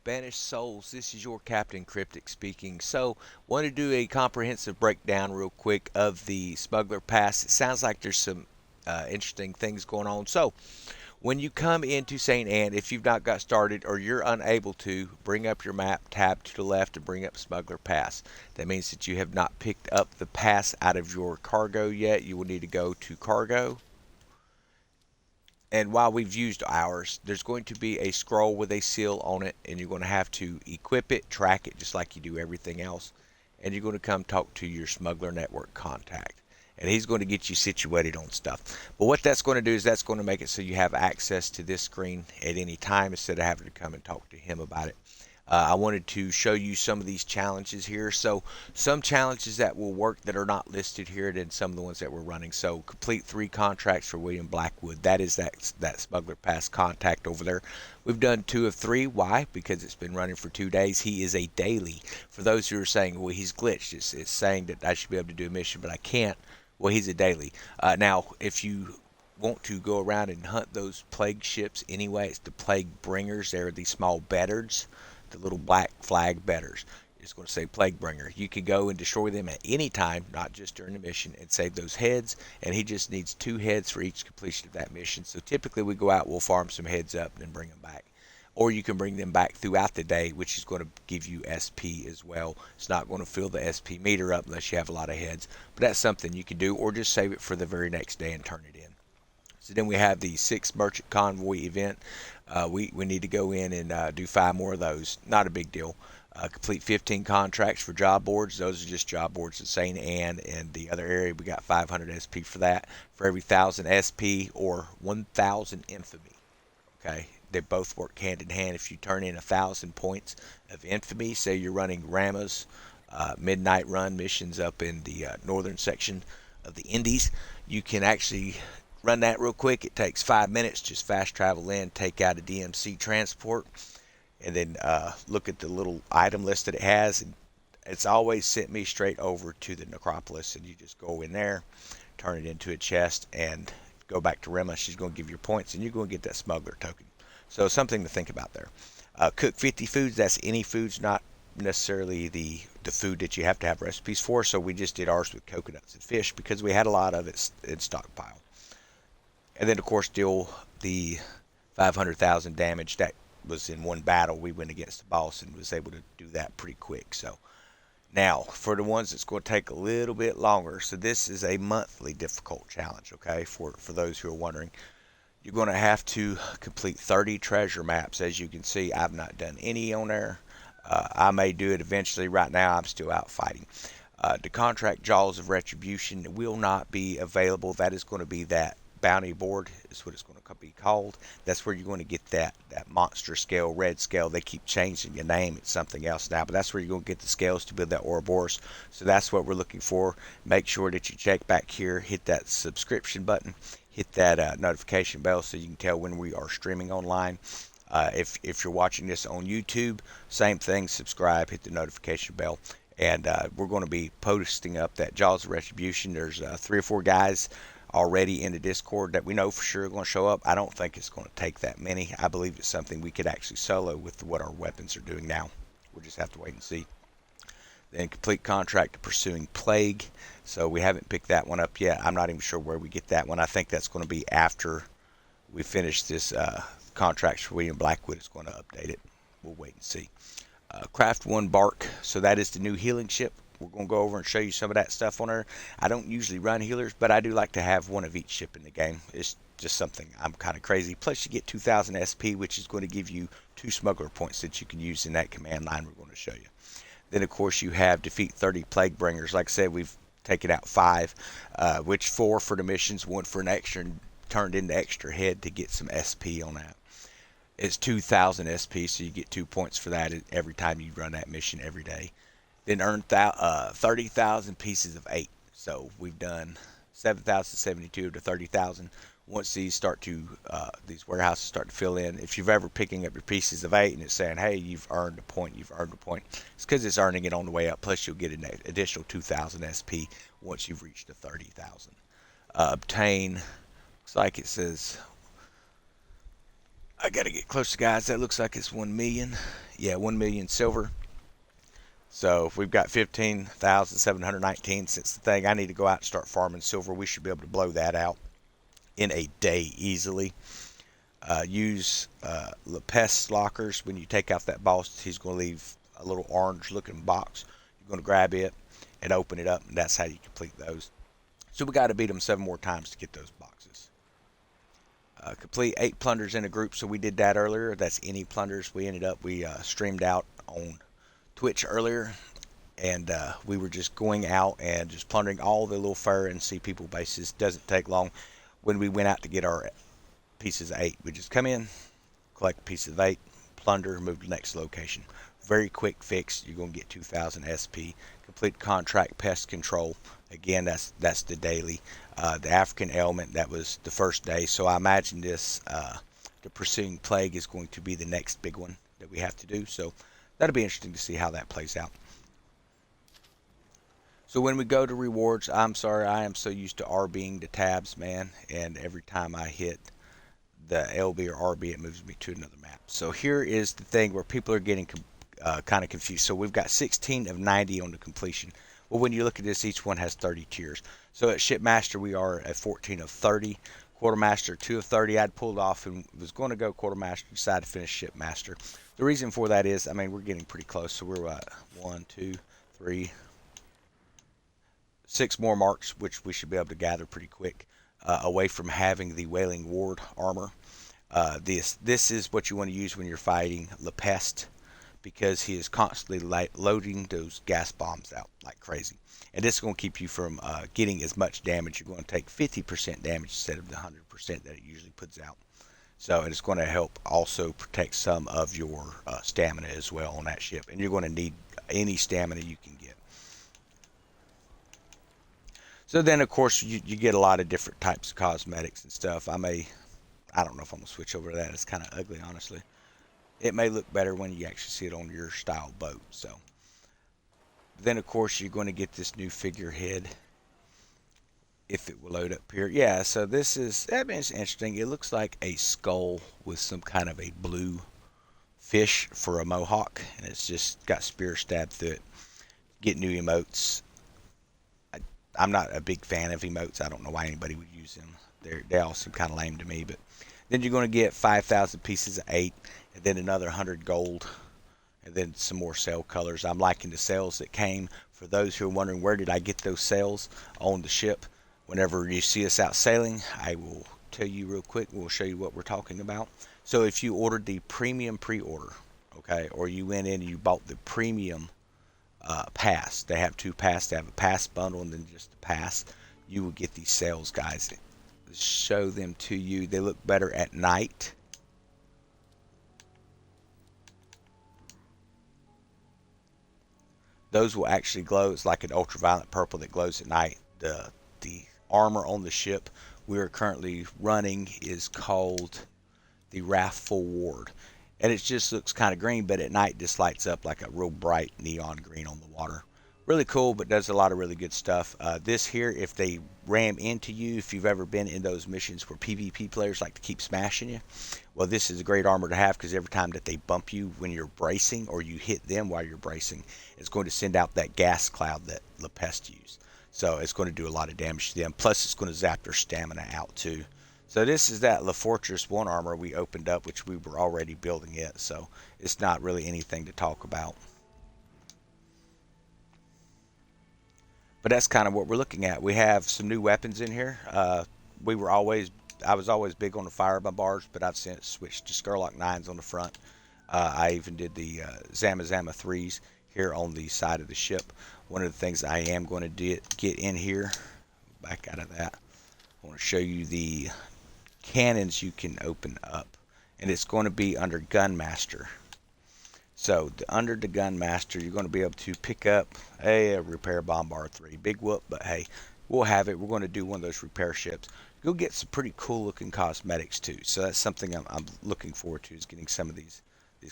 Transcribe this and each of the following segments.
Banished Souls. This is your Captain Cryptic speaking. So, want to do a comprehensive breakdown real quick of the Smuggler Pass. It sounds like there's some interesting things going on. So, when you come into St. Anne, if you've not got started or you're unable to, bring up your map, tab to the left, and bring up Smuggler Pass. That means that you have not picked up the pass out of your cargo yet. You will need to go to Cargo, and while we've used ours, there's going to be a scroll with a seal on it, and you're going to have to equip it, track it, just like you do everything else. And you're going to come talk to your Smuggler Network contact. And he's going to get you situated on stuff. But what that's going to do is that's going to make it so you have access to this screen at any time instead of having to come and talk to him about it. I wanted to show you some of these challenges here. So some challenges that will work that are not listed here, and then some of the ones that we're running. So complete 3 contracts for William Blackwood. That is that Smuggler Pass contact over there. We've done 2 of 3. Why? Because it's been running for 2 days. He is a daily. For those who are saying, well, he's glitched. It's saying that I should be able to do a mission, but I can't. Well, he's a daily. Now, if you want to go around and hunt those plague ships anyway, it's the plague bringers. They're the small betards, the little black flag betters. It's going to say plague bringer. You can go and destroy them at any time, not just during the mission, and save those heads. And he just needs 2 heads for each completion of that mission. So typically we go out, we'll farm some heads up, and then bring them back. Or you can bring them back throughout the day, which is going to give you SP as well. It's not going to fill the SP meter up unless you have a lot of heads. But that's something you can do, or just save it for the very next day and turn it in. So then we have the 6 merchant convoy event. We need to go in and do 5 more of those. Not a big deal. Complete 15 contracts for job boards. Those are just job boards in St. Anne and the other area. We got 500 SP for that. For every 1,000 SP or 1,000 infamy. Okay, they both work hand in hand. If you turn in 1,000 points of infamy, say you're running Rama's midnight run missions up in the northern section of the Indies, you can actually run that real quick. It takes 5 minutes. Just fast travel in, take out a DMC transport, and then look at the little item list that it has. And it's always sent me straight over to the necropolis, and you just go in there, turn it into a chest, and go back to Rema. She's going to give you points, and you're going to get that smuggler token. So something to think about there. Cook 50 foods. That's any foods, not necessarily the food that you have to have recipes for. So we just did ours with coconuts and fish because we had a lot of it in stockpile. And then, of course, deal the 500,000 damage. That was in one battle. We went against the boss and was able to do that pretty quick. So now, for the ones that's going to take a little bit longer, so this is a monthly difficult challenge, okay, for those who are wondering. You're going to have to complete 30 treasure maps. As you can see, I've not done any on there. I may do it eventually. Right now, I'm still out fighting. The contract Jaws of Retribution will not be available. That is going to be that bounty board is what it's going to be called. That's where you're going to get that monster scale, red scale. They keep changing the name. It's something else now, but that's where you're going to get the scales to build that Ouroboros. So that's what we're looking for. Make sure that you check back here, hit that subscription button, hit that notification bell so you can tell when we are streaming online. If you're watching this on YouTube, same thing, subscribe, hit the notification bell. And we're going to be posting up that Jaws of Retribution. There's 3 or 4 guys already in the Discord that we know for sure are going to show up. I don't think it's going to take that many. I believe it's something we could actually solo with what our weapons are doing now. We'll just have to wait and see. Then complete contract to Pursuing Plague. So we haven't picked that one up yet. I'm not even sure where we get that one. I think that's going to be after we finish this contract for William Blackwood. It's going to update it. We'll wait and see. Craft 1 Bark. So that is the new healing ship. We're going to go over and show you some of that stuff on her. I don't usually run healers, but I do like to have one of each ship in the game. It's just something I'm kind of crazy. Plus, you get 2,000 SP, which is going to give you 2 smuggler points that you can use in that command line we're going to show you. Then, of course, you have defeat 30 plague bringers. Like I said, we've taken out 5, which 4 for the missions, 1 for an extra, and turned into extra head to get some SP on that. It's 2,000 SP, so you get 2 points for that every time you run that mission every day. Then earn 30,000 pieces of 8. So we've done 7,072 to 30,000. Once these start to these warehouses start to fill in, if you've ever picking up your pieces of 8 and it's saying, hey, you've earned a point, it's because it's earning it on the way up. Plus you'll get an additional 2,000 SP once you've reached the 30,000. Obtain, looks like it says I gotta get closer, guys. That looks like it's 1 million. Yeah, 1 million silver. So if we've got 15,719 since the thing, I need to go out and start farming silver. We should be able to blow that out in a day easily. Use Lepest lockers. When you take out that boss, he's going to leave a little orange looking box. You're going to grab it and open it up, and that's how you complete those. So we got to beat them 7 more times to get those boxes. Complete 8 plunders in a group. So we did that earlier. That's any plunders. We streamed out on Twitch earlier, and we were just going out and just plundering all the little fur and sea people bases. Doesn't take long. When we went out to get our pieces of 8, we just come in, collect pieces of 8, plunder, move to the next location. Very quick fix. You're going to get 2,000 SP. Complete contract pest control. Again, that's the daily. The African ailment, that was the first day. So I imagine the pursuing plague is going to be the next big one that we have to do. So that'll be interesting to see how that plays out. So when we go to rewards, I'm sorry, I am so used to RBing the tabs, man. And every time I hit the LB or RB, it moves me to another map. So here is the thing where people are getting kind of confused. So we've got 16 of 90 on the completion. Well, when you look at this, each one has 30 tiers. So at Shipmaster, we are at 14 of 30. Quartermaster, 2 of 30. I'd pulled off and was going to go Quartermaster, decided to finish Shipmaster. The reason for that is, I mean, we're getting pretty close. So we're 1, 2, 3, 6 more marks, which we should be able to gather pretty quick, away from having the Wailing Ward armor. This is what you want to use when you're fighting Lepest, because he is constantly loading those gas bombs out like crazy. And this is going to keep you from getting as much damage. You're going to take 50% damage instead of the 100% that it usually puts out. So it's going to help also protect some of your stamina as well on that ship. And you're going to need any stamina you can get. So then, of course, you get a lot of different types of cosmetics and stuff. I don't know if I'm going to switch over to that. It's kind of ugly, honestly. It may look better when you actually see it on your style boat. So then, of course, you're going to get this new figurehead, if it will load up here. Yeah, so that means interesting. It looks like a skull with some kind of a blue fish for a mohawk, and it's just got spear stabbed through it. Get new emotes. I'm not a big fan of emotes. I don't know why anybody would use them. They all seem kind of lame to me. But then you're going to get 5,000 pieces of 8, and then another 100 gold, and then some more sail colors. I'm liking the sails that came. For those who are wondering, where did I get those sails on the ship? Whenever you see us out sailing, I will tell you real quick. We'll show you what we're talking about. So if you ordered the premium pre-order, okay, or you went in and you bought the premium pass. They have 2 pass. They have a pass bundle and then just a pass. You will get these sails, guys. Show them to you. They look better at night. Those will actually glow. It's like an ultraviolet purple that glows at night. The armor on the ship we are currently running is called the Wrathful Ward. And it just looks kind of green, but at night just lights up like a real bright neon green on the water. Really cool, but does a lot of really good stuff. This here, if they ram into you, if you've ever been in those missions where PvP players like to keep smashing you, well, this is a great armor to have, because every time that they bump you when you're bracing, or you hit them while you're bracing, it's going to send out that gas cloud that Lepest used. So it's going to do a lot of damage to them. Plus, it's going to zap their stamina out too. So this is that La Fortress 1 armor we opened up, which we were already building it. So it's not really anything to talk about. But that's kind of what we're looking at. We have some new weapons in here. I was always big on the fire bombards, but I've since switched to Skurlock 9s on the front. I even did the Zama Zama 3s here on the side of the ship. One of the things I am going to get in here, back out of that, I want to show you the cannons you can open up, and it's going to be under Gunmaster. So under the Gunmaster, you're going to be able to pick up a Repair Bombard 3. Big whoop, but hey, we'll have it. We're going to do one of those repair ships. You'll get some pretty cool looking cosmetics too. So that's something I'm looking forward to, is getting some of these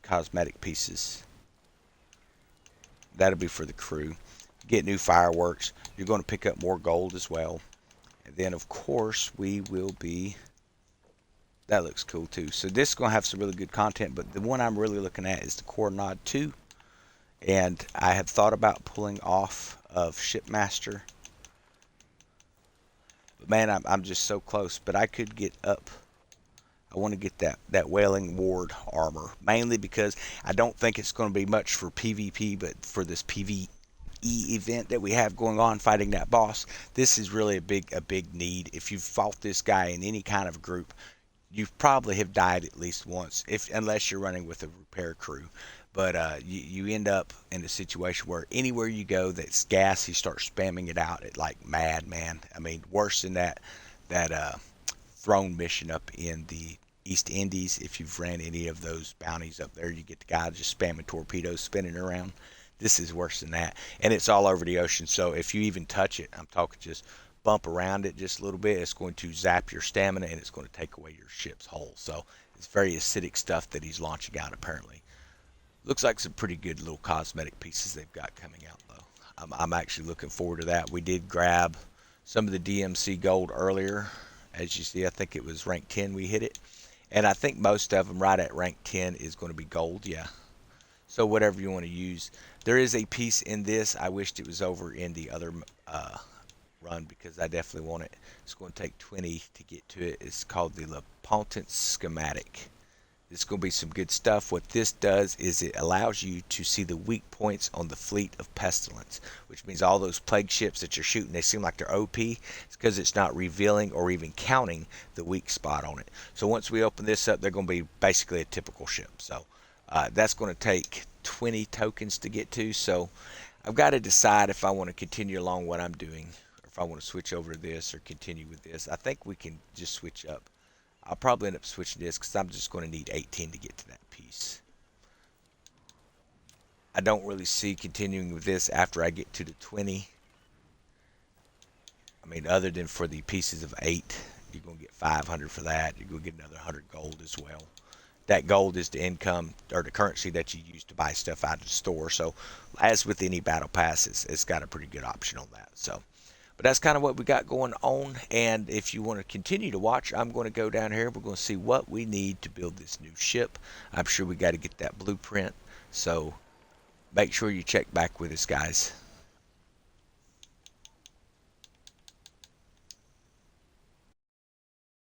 cosmetic pieces. That'll be for the crew. Get new fireworks. You're going to pick up more gold as well. And then, of course, That looks cool too. So this is going to have some really good content, but the one I'm really looking at is the Core Nod 2. And I had thought about pulling off of Shipmaster, but man, I'm just so close. But I could get up. I want to get that Wailing Ward armor, mainly because I don't think it's going to be much for PvP, but for this PvE event that we have going on fighting that boss, this is really a big need. If you've fought this guy in any kind of group, you probably have died at least once, if unless you're running with a repair crew. But you end up in a situation where anywhere you go that's gas, he starts spamming it out at like mad, man. I mean, worse than that throne mission up in the East Indies. If you've ran any of those bounties up there, you get the guy just spamming torpedoes, spinning around. This is worse than that, and it's all over the ocean. So if you even touch it, I'm talking just bump around it just a little bit, it's going to zap your stamina and it's going to take away your ship's hull. So it's very acidic stuff that he's launching out apparently. Looks like some pretty good little cosmetic pieces they've got coming out though. I'm actually looking forward to that. We did grab some of the DMC gold earlier. As you see, I think it was rank 10 we hit it. And I think most of them right at rank 10 is going to be gold, yeah. So whatever you want to use. There is a piece in this. I wished it was over in the other run because I definitely want it. It's going to take 20 to get to it. It's called the Lepontine Schematic. This is going to be some good stuff. What this does is it allows you to see the weak points on the fleet of Pestilence, which means all those plague ships that you're shooting, they seem like they're OP. It's because it's not revealing or even counting the weak spot on it. So once we open this up, they're going to be basically a typical ship. So that's going to take 20 tokens to get to. So I've got to decide if I want to continue along what I'm doing, or if I want to switch over to this or continue with this. I think we can just switch up. I'll probably end up switching this because I'm just going to need 18 to get to that piece. I don't really see continuing with this after I get to the 20. I mean, other than for the pieces of 8, you're going to get 500 for that. You're going to get another 100 gold as well. That gold is the income or the currency that you use to buy stuff out of the store. So, as with any battle pass, it's got a pretty good option on that. So, but that's kind of what we got going on. And if you want to continue to watch, I'm going to go down here. We're going to see what we need to build this new ship. I'm sure we got to get that blueprint. So make sure you check back with us, guys.